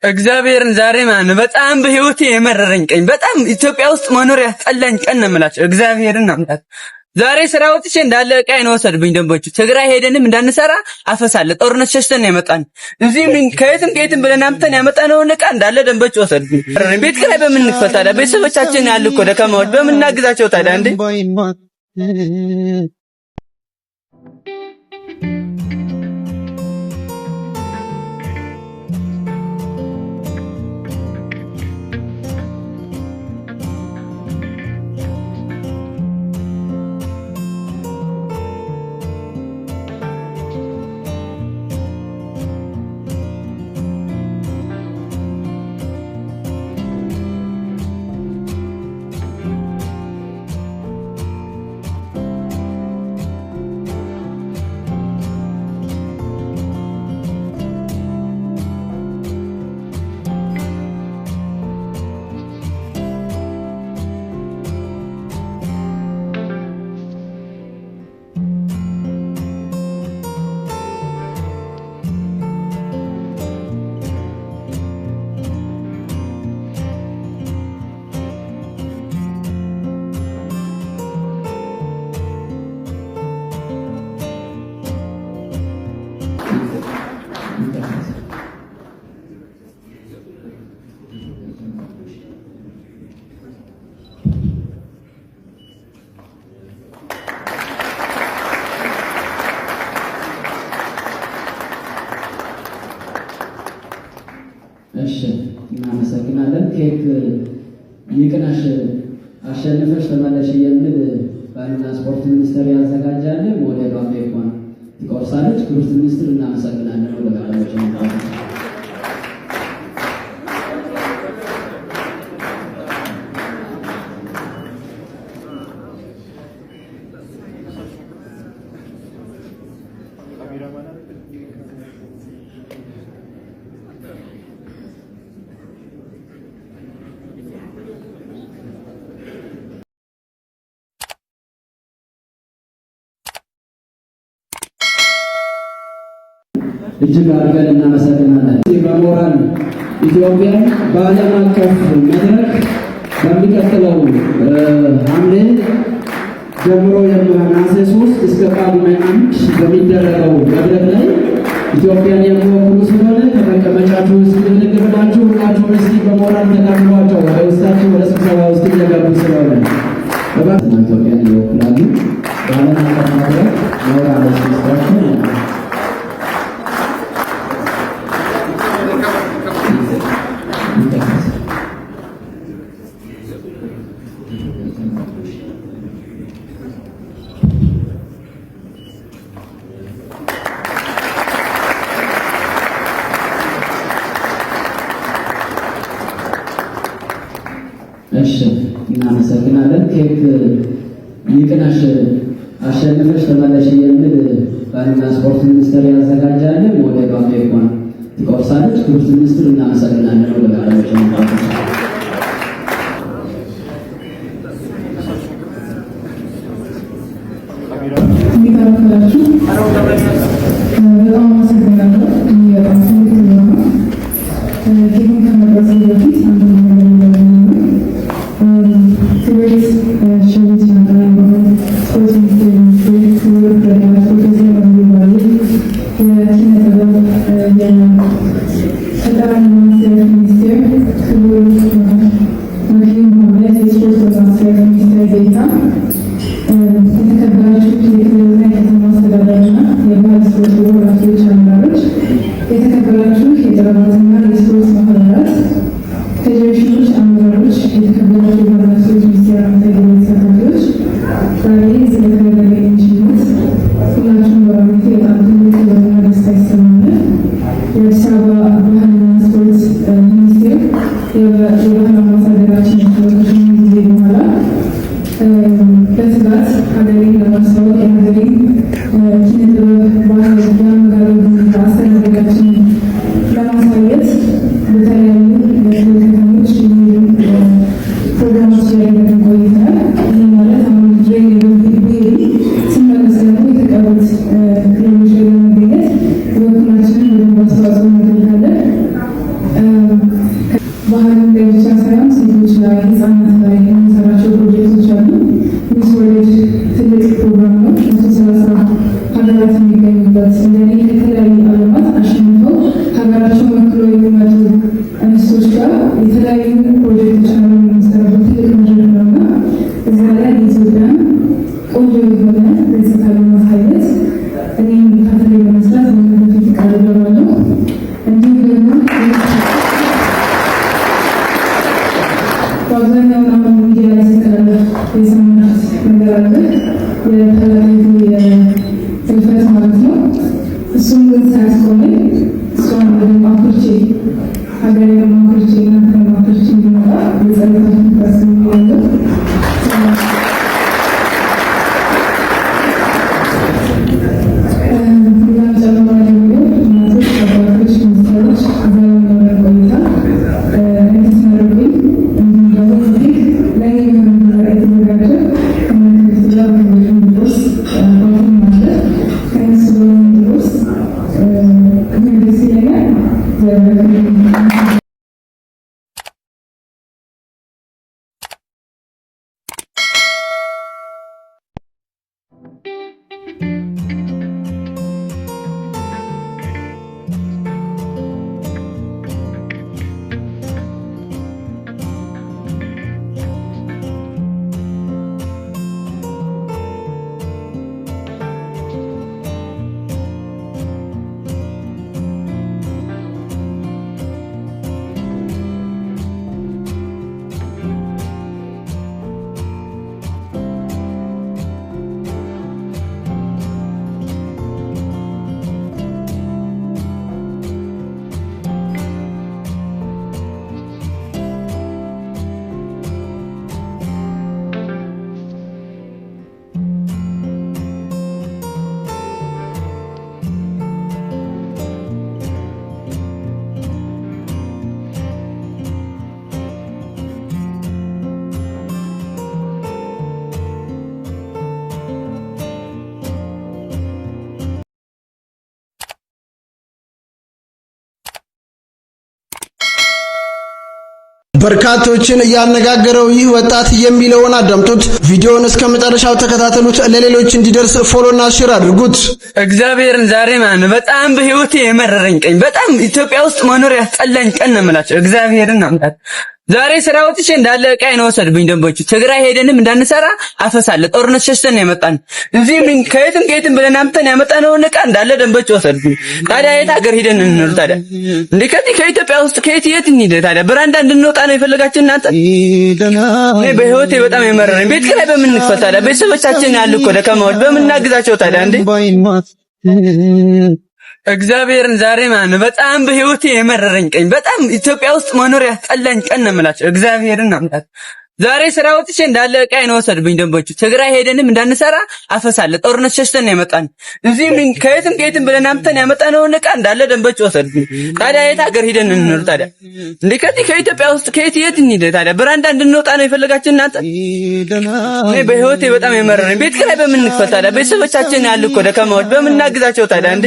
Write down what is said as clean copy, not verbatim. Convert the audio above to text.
እግዚአብሔርን ዛሬ ማን በጣም በህይወቴ የመረረኝ ቀኝ በጣም ኢትዮጵያ ውስጥ መኖር ያስጠላኝ ቀን ነው የምላቸው። እግዚአብሔርን አምላክ ዛሬ ስራ ወጥቼ እንዳለ ዕቃዬን ወሰዱብኝ ደንቦቹ። ትግራይ ሄደንም እንዳንሰራ አፈሳለ ጦርነት ሸሽተን ነው የመጣን። እዚህ ምን ከየትም ብለን አምጥተን ያመጣነውን ዕቃ እንዳለ ደንቦቹ ወሰዱብኝ። ቤት ኪራይ በምን እንክፈል ታዲያ? ቤተሰቦቻችን ያሉ እኮ ደካማዎች በምን እናግዛቸው ታዲያ እንዴ? እሺ እናመሰግናለን። ኬክ ይቅናሽ አሸንፈሽ ተመለሽ የሚል ባህልና ስፖርት ሚኒስቴር ያዘጋጃል። ሞዴሏ ኬኳን ትቆርሳለች። ክብርት ሚኒስትር እናመሰግናለን። ወደ ባለሙያዎች እጅግ አድርገን እናመሰግናለን። በሞራል ኢትዮጵያን በዓለም አቀፍ መድረክ በሚቀጥለው ሐምሌ ጀምሮ ነሐሴ 3 እስከ ጳጉሜ 1 በሚደረገው መድረክ ላይ ኢትዮጵያን የሚወክሉ ስለሆነ ከመቀመጫችሁ ውስጥ እንግባችሁ ሁላችሁ እስቲ በሞራል ተቀበሏቸው። ወደ ውስጣችሁ ወደ ስብሰባ ውስጥ እየገቡ ስለሆነ ኢትዮጵያን ይወክላሉ። በዓለም አቀፍ መድረክ ሞራል ሲስተም እሺ እናመሰግናለን። ኬክ ይቅናሽ አሸንፈሽ ተመለሽ የሚል ባህልና ስፖርት ሚኒስቴር ያዘጋጃል። ሞዴሏ ኬኳን ትቆርሳለች። ክብርት ሚኒስትር እናመሰግናለን። ወደ ባለሙያዎች በጣም አመሰግናለሁ። በጣም ትልቅ ነው። ኬኩን ከመቅረጽ በፊት ባህል ላይ ብቻ ሳይሆን ሴቶች ላይ ህፃናት ላይ የሚሰራቸው ፕሮጀክቶች አሉ። ሚስ ወርልድ ትልቅ ፕሮግራም ነው። 130 ሀገራት የሚገኙበት እንደኔ ከተለያዩ ዓለማት አሸንፈው ሀገራቸውን ወክለው የሚመጡ እንስቶች ጋር የተለያዩ ፕሮጀክቶች አሉ የሚሰራበት ትልቅ መድረክ ነው እና እዛ ላይ የኢትዮጵያን ቆንጆ የሆነ ገጽታ ለማሳየት እኔም ካተሌ በመስራት በፊት ቃል ገባለሁ። እንዲሁም ደግሞ በአብዛኛው አሁን ሚዲያ ላይ ሲተላለፍ የሰማሁት ነገር አለ፣ የታላቂቱ የህልፈት ማለት ነው። እሱም ግን ሳያስቆመኝ እሷን በደንብ አኩርቼ ሀገሬ ደግሞ አኩርቼ እናንተን አኩርቼ እንዲመጣ የጸሎታችን ታስብ ያለው በርካቶችን ያነጋገረው ይህ ወጣት የሚለውን አዳምጡት። ቪዲዮውን እስከ መጨረሻው ተከታተሉት። ለሌሎች እንዲደርስ ፎሎና ሼር አድርጉት። እግዚአብሔርን ዛሬ ማን በጣም በህይወቴ የመረረኝ ቀን፣ በጣም ኢትዮጵያ ውስጥ መኖር ያስጠላኝ ቀን ነው የምላቸው። እግዚአብሔርን አምላክ ዛሬ ስራ ወጥቼ እንዳለ ዕቃዬን ወሰድብኝ ደንቦቹ። ትግራይ ሄደንም እንዳንሰራ አፈሳለ ጦርነት ሸሽተን የመጣን እዚህ ምን ከየትም ብለን አምጥተን ያመጣነውን ዕቃ እንዳለ ደንቦቹ ወሰድብኝ። ታዲያ የት ሀገር ሄደን እንኖር ታዲያ? እንዴ ከኢትዮጵያ ውስጥ የት እንሂድ ታዲያ? በራንዳ እንድንወጣ ነው የፈለጋችሁ እናንተ? እኔ በህይወቴ በጣም የመረረኝ ቤት ኪራይ በምን እንክፈል ታዲያ? ቤተሰቦቻችን ያሉ እኮ ደካማዎች በምን እናግዛቸው ታዲያ? እንዴ እግዚአብሔርን ዛሬ ማን በጣም በህይወቴ የመረረኝ ቀን፣ በጣም ኢትዮጵያ ውስጥ መኖር ያስጠላኝ ቀን ነው የምላቸው። እግዚአብሔርን አምላክ ዛሬ ስራ ወጥቼ እንዳለ ዕቃዬን ወሰድብኝ ደንቦቹ። ትግራይ ሄደንም እንዳንሰራ አፈሳለ ጦርነት ሸሽተን የመጣን እዚህ ምን ከየትም ብለን አምጥተን ያመጣነውን ዕቃ እንዳለ ደንቦቹ ወሰድብኝ። ታዲያ የት ሀገር ሄደን እንኖር ታዲያ? እንዴ ከኢትዮጵያ ውስጥ የት እንሂድ ታዲያ? በራንዳ እንድንወጣ ነው የፈለጋችሁ እናንተ? እኔ በህይወቴ በጣም የመረረኝ ቤት ኪራይ በምን እንክፈል ታዲያ? ቤተሰቦቻችን ያሉ እኮ ደካማዎች በምን እናግዛቸው ታዲያ? እንዴ